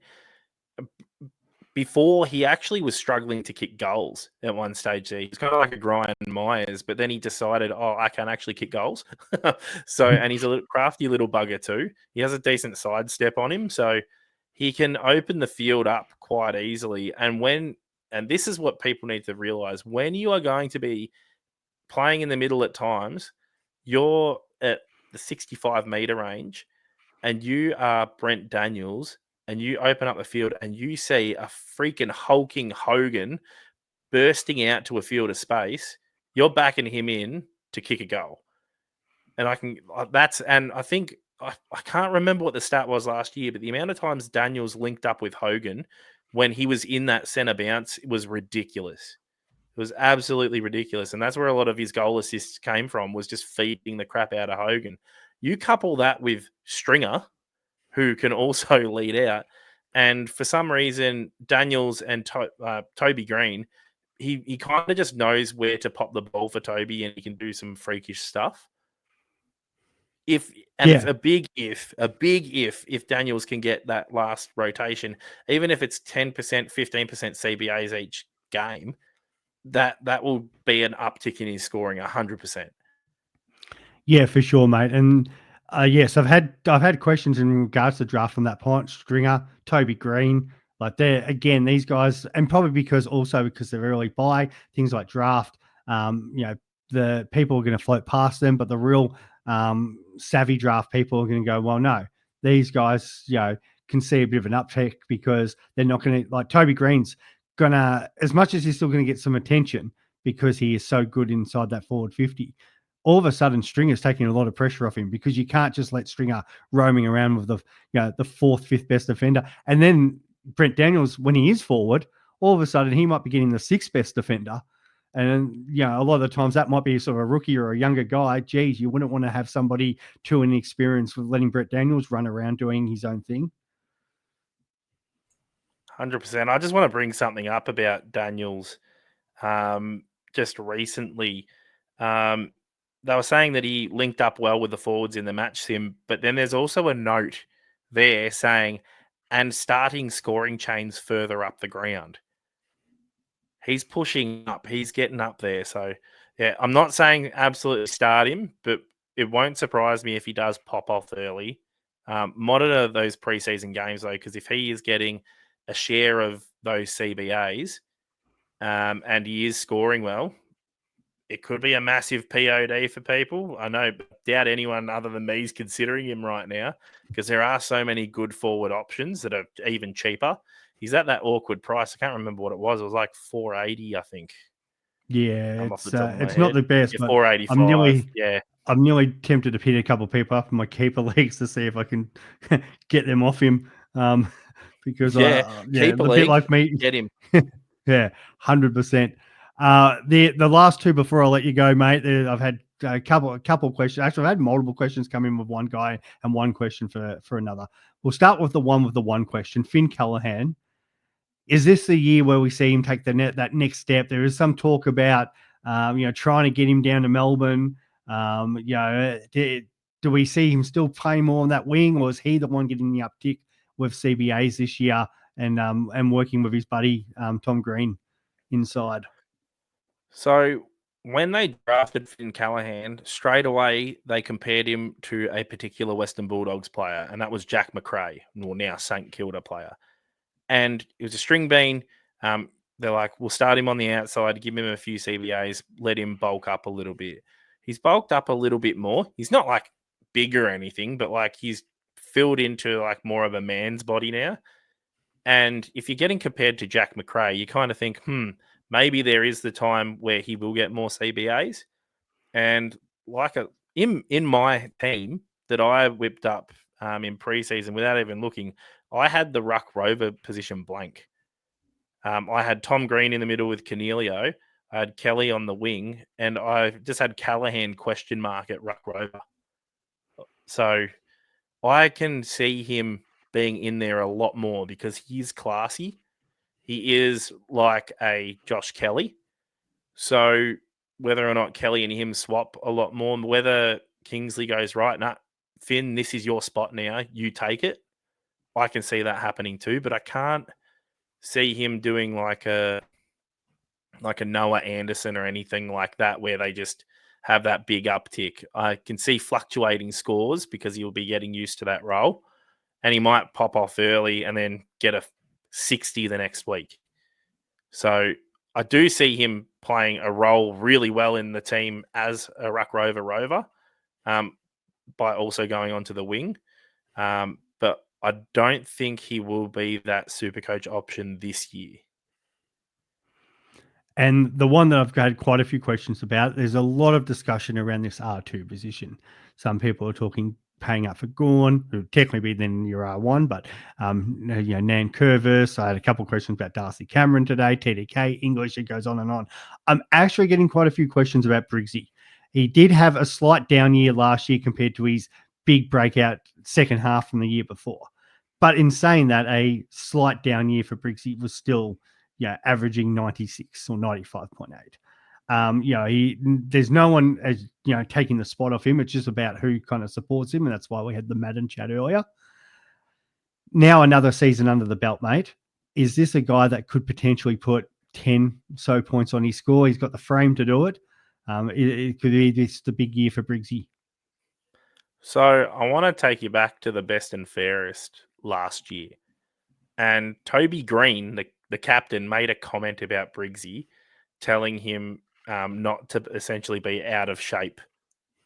B: Before, he actually was struggling to kick goals at one stage there. He's kind of like a Brian Myers, but then he decided, I can actually kick goals. And he's a crafty little bugger too. He has a decent sidestep on him, so he can open the field up quite easily. And this is what people need to realize, when you are going to be playing in the middle at times, you're at the 65-meter range and you are Brent Daniels, and you open up the field and you see a freaking hulking Hogan bursting out to a field of space, you're backing him in to kick a goal. And I think I can't remember what the stat was last year, but the amount of times Daniels linked up with Hogan when he was in that center bounce was ridiculous. It was absolutely ridiculous. And that's where a lot of his goal assists came from, was just feeding the crap out of Hogan. You couple that with Stringer, who can also lead out. And for some reason, Daniels and Toby Green, he kind of just knows where to pop the ball for Toby, and he can do some freakish stuff. It's a big if Daniels can get that last rotation, even if it's 10%, 15% CBAs each game, that will be an uptick in his scoring 100%.
A: Yeah, for sure, mate. And yes, I've had questions in regards to draft from that point. Stringer, Toby Green, like these guys, and probably because they're early buy, things like draft, the people are going to float past them, but the real savvy draft people are going to go, well, no, these guys, can see a bit of an uptick because they're not going to, like Toby Green's gonna, as much as he's still going to get some attention because he is so good inside that forward 50. All of a sudden, Stringer's taking a lot of pressure off him because you can't just let Stringer roaming around with the fourth, fifth best defender. And then Brent Daniels, when he is forward, all of a sudden he might be getting the sixth best defender. And, a lot of the times that might be sort of a rookie or a younger guy. Geez, you wouldn't want to have somebody too inexperienced with letting Brent Daniels run around doing his own thing.
B: 100%. I just want to bring something up about Daniels. Just recently, they were saying that he linked up well with the forwards in the match sim, but then there's also a note there saying, and starting scoring chains further up the ground. He's pushing up. He's getting up there. So, yeah, I'm not saying absolutely start him, but it won't surprise me if he does pop off early. Monitor those preseason games, though, because if he is getting a share of those CBAs and he is scoring well, it could be a massive POD for people. I know, doubt anyone other than me is considering him right now because there are so many good forward options that are even cheaper. He's at that awkward price. I can't remember what it was. It was like $480, I think.
A: Yeah,
B: Off the top of my
A: it's
B: head.
A: not the best,
B: Yeah,
A: but
B: $485.
A: I'm nearly tempted to hit a couple of people up in my keeper leagues to see if I can get them off him. Because
B: keeper
A: a
B: league,
A: bit like me,
B: get him.
A: Yeah, 100%. The last two before I let you go, mate. I've had a couple of questions. Actually, I've had multiple questions come in with one guy and one question for another. We'll start with the one question. Finn Callahan. Is this the year where we see him take that next step? There is some talk about trying to get him down to Melbourne. Do we see him still playing more on that wing, or is he the one getting the uptick with CBAs this year and working with his buddy Tom Green inside?
B: So when they drafted Finn Callahan, straight away they compared him to a particular Western Bulldogs player, and that was Jack McRae, or now St Kilda player. And it was a string bean. They're like, we'll start him on the outside, give him a few CBAs, let him bulk up a little bit. He's bulked up a little bit more. He's not like big or anything, but like he's filled into like more of a man's body now. And if you're getting compared to Jack McRae, you kind of think, maybe there is the time where he will get more CBAs. And like in my team that I whipped up in preseason without even looking, I had the Ruck Rover position blank. I had Tom Green in the middle with Cornelio. I had Kelly on the wing, and I just had Callahan question mark at Ruck Rover. So I can see him being in there a lot more because he's classy. He is like a Josh Kelly. So whether or not Kelly and him swap a lot more, whether Kingsley goes, right, nah, Finn, this is your spot now, you take it. I can see that happening too, but I can't see him doing like a Noah Anderson or anything like that where they just have that big uptick. I can see fluctuating scores because he'll be getting used to that role, and he might pop off early and then get a 60 the next week. So I do see him playing a role really well in the team as a Ruck Rover, by also going onto the wing. But I don't think he will be that Supercoach option this year.
A: And the one that I've had quite a few questions about, there's a lot of discussion around this R2 position. Some people are talking paying up for Gorn, who technically be then your R1, but Nan Curvis. I had a couple of questions about Darcy Cameron today, TDK, English, it goes on and on. I'm actually getting quite a few questions about Briggsy. He did have a slight down year last year compared to his big breakout second half from the year before. But in saying that, a slight down year for Briggsy was still averaging 96 or 95.8. There's no one as taking the spot off him. It's just about who kind of supports him, and that's why we had the Madden chat earlier. Now another season under the belt, mate. Is this a guy that could potentially put 10 so points on his score? He's got the frame to do it. It could be this the big year for Briggsy.
B: So I want to take you back to the best and fairest last year. And Toby Green, the captain, made a comment about Briggsy, telling him not to essentially be out of shape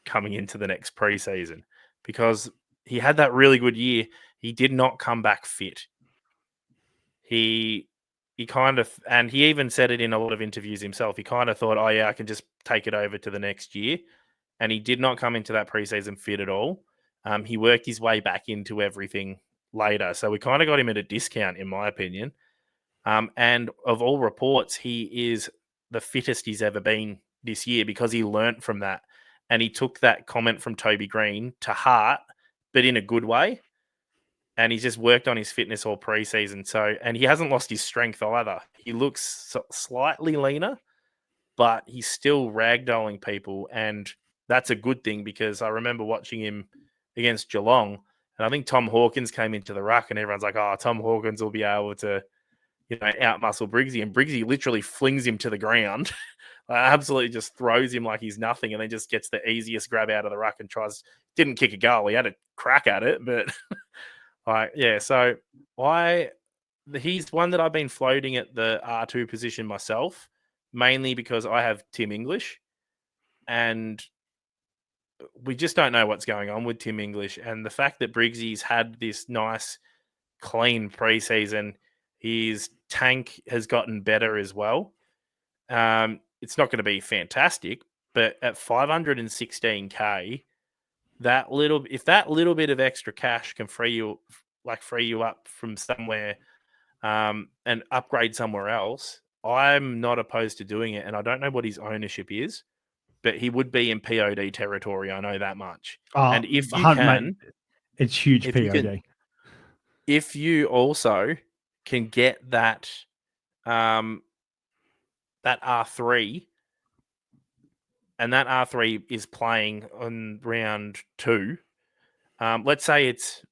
B: coming into the next preseason because he had that really good year. He did not come back fit. He kind of, and he even said it in a lot of interviews himself. He kind of thought, oh yeah, I can just take it over to the next year. And he did not come into that preseason fit at all. He worked his way back into everything later. So we kind of got him at a discount, in my opinion. And of all reports, he is the fittest he's ever been this year because he learnt from that. And he took that comment from Toby Green to heart, but in a good way. And he's just worked on his fitness all preseason. So, and he hasn't lost his strength either. He looks slightly leaner, but he's still ragdolling people. And that's a good thing because I remember watching him against Geelong. And I think Tom Hawkins came into the ruck and everyone's like, oh, Tom Hawkins will be able to, outmuscle Briggsy. And Briggsy literally flings him to the ground. Absolutely just throws him like he's nothing and then just gets the easiest grab out of the ruck and didn't kick a goal. He had a crack at it, but so he's one that I've been floating at the R2 position myself, mainly because I have Tim English and we just don't know what's going on with Tim English. And the fact that Briggsy's had this nice, clean preseason, his tank has gotten better as well. It's not going to be fantastic, but at 516K, if that little bit of extra cash can free you up from somewhere and upgrade somewhere else, I'm not opposed to doing it. And I don't know what his ownership is, but he would be in POD territory. I know that much. And if you can,
A: mate, it's huge POD.
B: If you also can get that that R3, and that R3 is playing on round 2. Let's say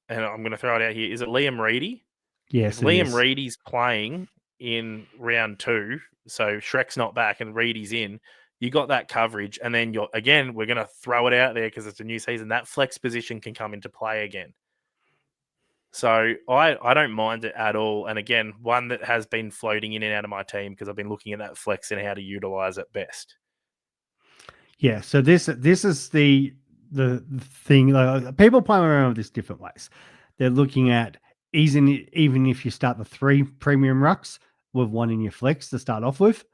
B: and I'm going to throw it out here. Is it Liam Reedy?
A: Yes,
B: if Liam Reedy's playing in round 2, so Shrek's not back and Reedy's in, you got that coverage. And then we're going to throw it out there because it's a new season. That flex position can come into play again. So I don't mind it at all. And again, one that has been floating in and out of my team because I've been looking at that flex and how to utilize it best.
A: Yeah, so this is the thing. Like, people play around with this different ways. They're looking at even if you start the 3 premium rucks with 1 in your flex to start off with,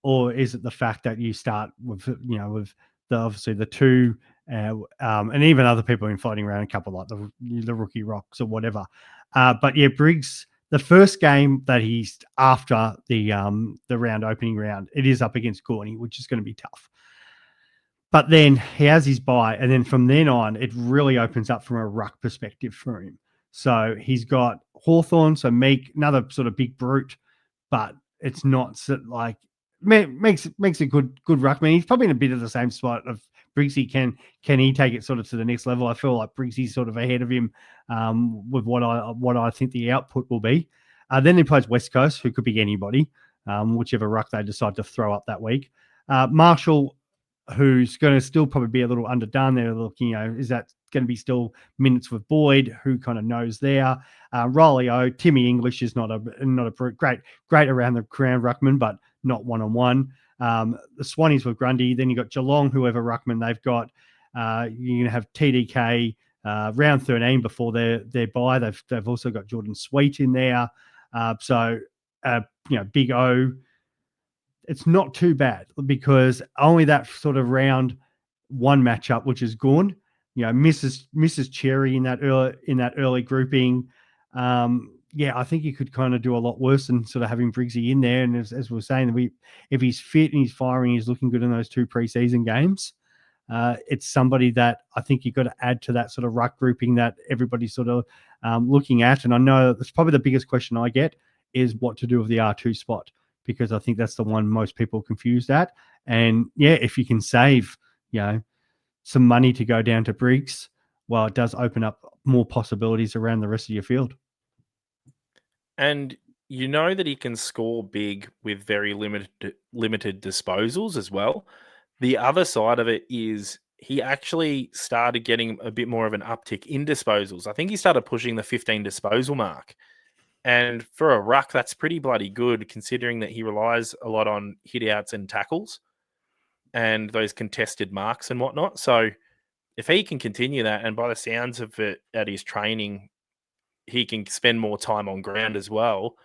A: or is it the fact that you start with with obviously the 2, and even other people have been fighting around a couple like the rookie rocks or whatever. But yeah, Briggs. The first game that he's after the opening round, it is up against Gorney, which is going to be tough. But then he has his bye, and then from then on, it really opens up from a ruck perspective for him. So he's got Hawthorn, so Meek, another sort of big brute, but it's not like makes a good ruckman. He's probably in a bit of the same spot of Briggsy. Can he take it sort of to the next level? I feel like Briggsy's sort of ahead of him with what I think the output will be. Then he plays West Coast, who could be anybody, whichever ruck they decide to throw up that week. Marshall, who's going to still probably be a little underdone. They're looking, is that going to be still minutes with Boyd? Who kind of knows there? Riley O, Timmy English is not a great around the ground ruckman, but not 1-on-1. The Swannies with Grundy. Then you got Geelong, whoever ruckman they've got. You're going to have TDK round 13 before their bye. They've also got Jordan Sweet in there. Big O. It's not too bad because only that sort of round 1 matchup, which is gone. Mrs. Cherry in that early grouping. I think you could kind of do a lot worse than sort of having Briggsy in there. And as we were saying, if he's fit and he's firing, he's looking good in those 2 preseason games. It's somebody that I think you've got to add to that sort of ruck grouping that everybody's sort of looking at. And I know that's probably the biggest question I get is what to do with the R2 spot, because I think that's the one most people are confused at. And yeah, if you can save, some money to go down to Briggs, well, it does open up more possibilities around the rest of your field.
B: And you know that he can score big with very limited disposals as well. The other side of it is he actually started getting a bit more of an uptick in disposals. I think he started pushing the 15 disposal mark. And for a ruck, that's pretty bloody good, considering that he relies a lot on hit-outs and tackles and those contested marks and whatnot. So if he can continue that, and by the sounds of it at his training, he can spend more time on ground as well,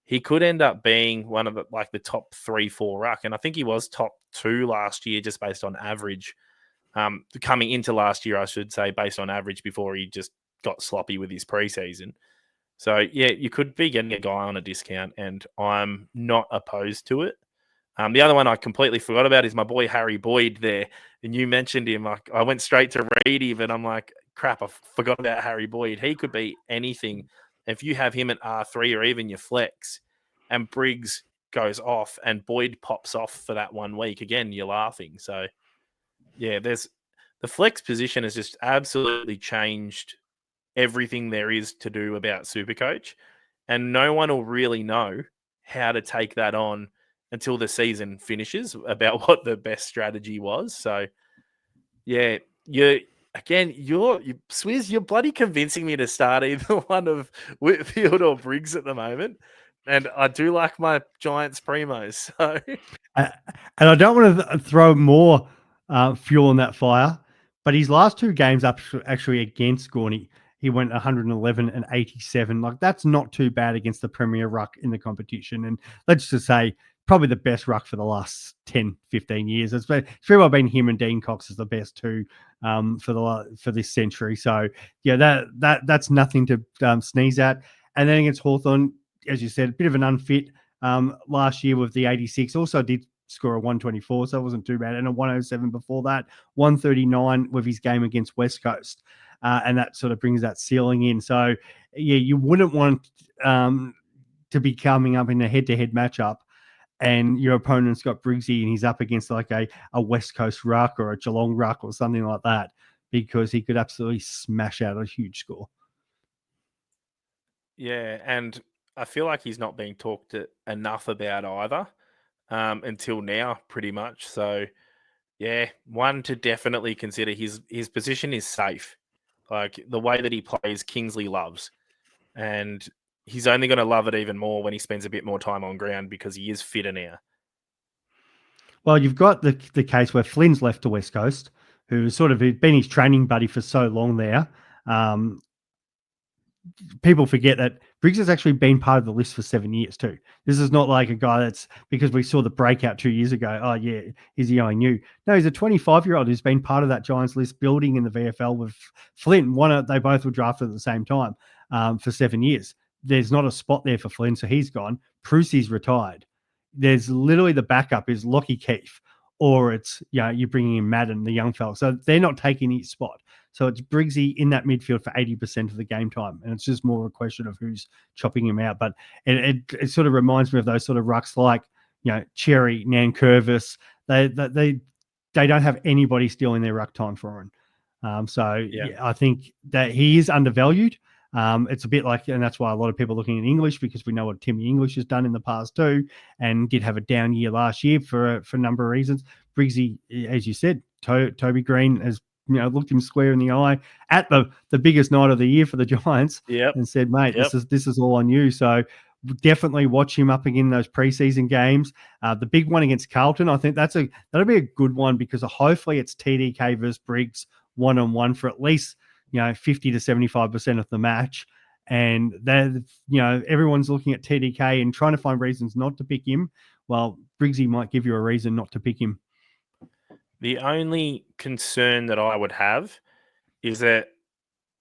B: he could end up being one of the top 3-4 ruck. And I think he was top 2 last year just based on average. Coming into last year, I should say, based on average before he just got sloppy with his preseason. So, yeah, you could be getting a guy on a discount, and I'm not opposed to it. The other one I completely forgot about is my boy Harry Boyd there. And you mentioned him. I went straight to read him, and I'm like, crap, I forgot about Harry Boyd. He could be anything. If you have him at R3 or even your flex, and Briggs goes off and Boyd pops off for that 1 week, again, you're laughing. So, yeah, the flex position has just absolutely changed everything there is to do about Supercoach, and no one will really know how to take that on until the season finishes about what the best strategy was. So, yeah, Swizz, you're bloody convincing me to start either one of Whitfield or Briggs at the moment, and I do like my Giants primos. So,
A: And I don't want to throw more fuel on that fire, but his last 2 games up actually against Gorney, he went 111 and 87. Like, that's not too bad against the premier ruck in the competition. And let's just say probably the best ruck for the last 10, 15 years. It's very well been him and Dean Cox as the best 2 for this century. So yeah, that's nothing to sneeze at. And then against Hawthorn, as you said, a bit of an unfit last year with the 86. Also did score a 124, so it wasn't too bad. And a 107 before that, 139 with his game against West Coast. And that sort of brings that ceiling in. So, yeah, you wouldn't want to be coming up in a head-to-head matchup and your opponent's got Briggsy and he's up against like a West Coast ruck or a Geelong ruck or something like that, because he could absolutely smash out a huge score.
B: yeah, and I feel like he's not being talked enough about either until now, pretty much. So, yeah, one to definitely consider. His position is safe. Like the way that he plays, Kingsley loves. And he's only going to love it even more when he spends a bit more time on ground because he is fitter now.
A: Well, you've got the case where Flynn's left to West Coast, who's sort of been his training buddy for so long there. People forget that Briggs has actually been part of the list for 7 years too. This is not like a guy that's because we saw the breakout 2 years ago. Oh yeah, is he only new? No, he's a 25-year-old who's been part of that Giants list building in the VFL with Flynn. They both were drafted at the same time for 7 years. There's not a spot there for Flynn, so he's gone. Prussy's retired. There's literally the backup is Lockie Keefe, or it's you're bringing in Madden, the young fella. So they're not taking his spot. So it's Briggsy in that midfield for 80% of the game time. And it's just more a question of who's chopping him out. But it sort of reminds me of those sort of rucks like, Cherry, Nankervis. They don't have anybody stealing their ruck time for him. I think that he is undervalued. It's a bit like, and that's why a lot of people are looking at English, because we know what Timmy English has done in the past too, and did have a down year last year for a number of reasons. Briggsy, as you said, Toby Green has looked him square in the eye at the biggest night of the year for the Giants, and said, "Mate, this is all on you." So definitely watch him up again in those preseason games. The big one against Carlton, I think that'll be a good one, because hopefully it's TDK versus Briggs 1-on-1 for at least 50 to 75% of the match. And then everyone's looking at TDK and trying to find reasons not to pick him. Well, Briggsy might give you a reason not to pick him.
B: The only concern that I would have is that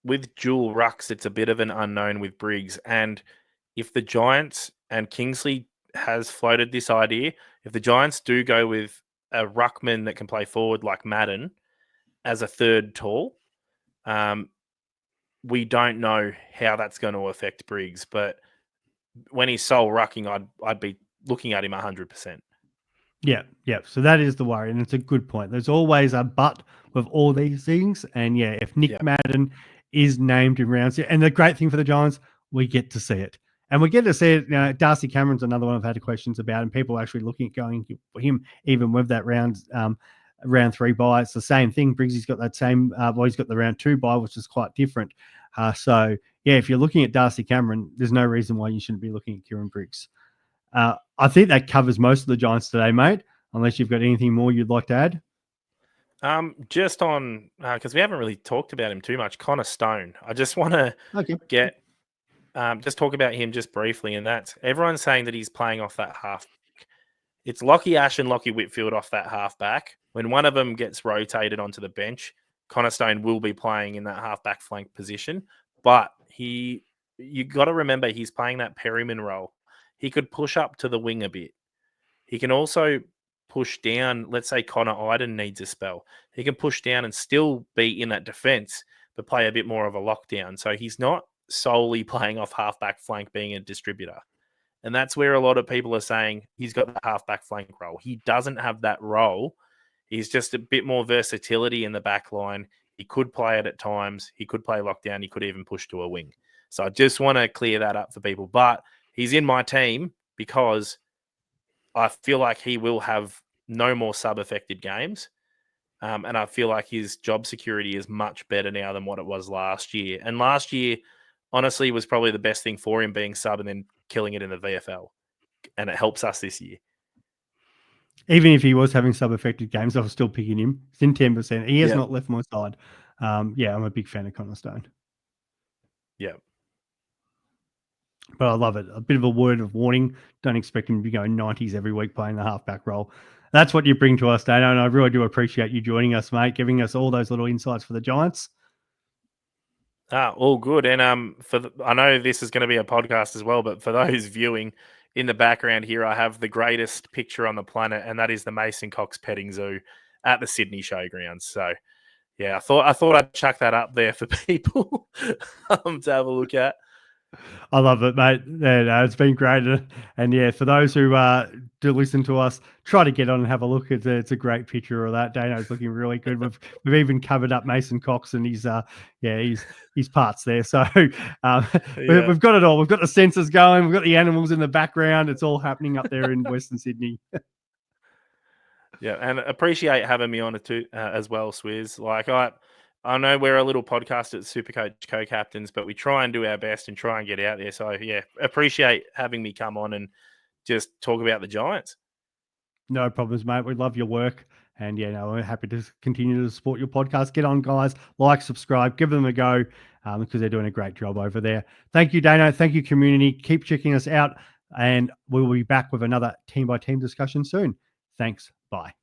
B: with dual rucks, it's a bit of an unknown with Briggs. And if the Giants, and Kingsley has floated this idea, if the Giants do go with a ruckman that can play forward like Madden as a third tall, we don't know how that's going to affect Briggs. But when he's sole rucking, I'd be looking at him 100%.
A: Yeah. So that is the worry, and it's a good point. There's always a but with all these things, and if Nick Madden is named in rounds, and the great thing for the Giants, we get to see it, and we get to see it. Darcy Cameron's another one I've had questions about, and people are actually looking at going for him, even with that round 3 bye. It's the same thing. Briggsy's got that same. He's got the round 2 bye, which is quite different. If you're looking at Darcy Cameron, there's no reason why you shouldn't be looking at Kieran Briggs. I think that covers most of the Giants today, mate, unless you've got anything more you'd like to add.
B: Just on, because we haven't really talked about him too much, Connor Stone. I just want to just talk about him just briefly, and that's everyone's saying that he's playing off that half. It's Lockie Ash and Lockie Whitfield off that half-back. When one of them gets rotated onto the bench, Connor Stone will be playing in that half-back flank position, but you got to remember he's playing that Perryman role. He could push up to the wing a bit. He can also push down. Let's say Connor Iden needs a spell. He can push down and still be in that defense, but play a bit more of a lockdown. So he's not solely playing off halfback flank being a distributor. And that's where a lot of people are saying he's got the halfback flank role. He doesn't have that role. He's just a bit more versatility in the back line. He could play it at times. He could play lockdown. He could even push to a wing. So I just want to clear that up for people. But he's in my team because I feel like he will have no more sub-affected games. And I feel like his job security is much better now than what it was last year. And last year, honestly, was probably the best thing for him, being sub and then killing it in the VFL. And it helps us this year.
A: Even if he was having sub-affected games, I was still picking him. He's in 10%. He has not left my side. I'm a big fan of Connor Stone.
B: Yeah.
A: But I love it. A bit of a word of warning. Don't expect him to be going 90s every week playing the halfback role. That's what you bring to us, Dano, and I really do appreciate you joining us, mate, giving us all those little insights for the Giants.
B: All good. And I know this is going to be a podcast as well, but for those viewing in the background here, I have the greatest picture on the planet, and that is the Mason Cox Petting Zoo at the Sydney Showgrounds. So, yeah, I thought I'd chuck that up there for people to have a look at.
A: I love it, mate. It's been great. And for those who do listen to us, try to get on and have a look. It's a great picture of that. Dano's looking really good. We've even covered up Mason Cox and his parts there. So we've got it all. We've got the sensors going. We've got the animals in the background. It's all happening up there in Western Sydney.
B: Yeah, and appreciate having me on it too, as well, Swizz. Like I know we're a little podcast at Supercoach Co-Captains, but we try and do our best and try and get out there. So, appreciate having me come on and just talk about the Giants.
A: No problems, mate. We love your work. And yeah, no, we're happy to continue to support your podcast. Get on, guys. Like, subscribe, give them a go because they're doing a great job over there. Thank you, Dano. Thank you, community. Keep checking us out. And we will be back with another team by team discussion soon. Thanks. Bye.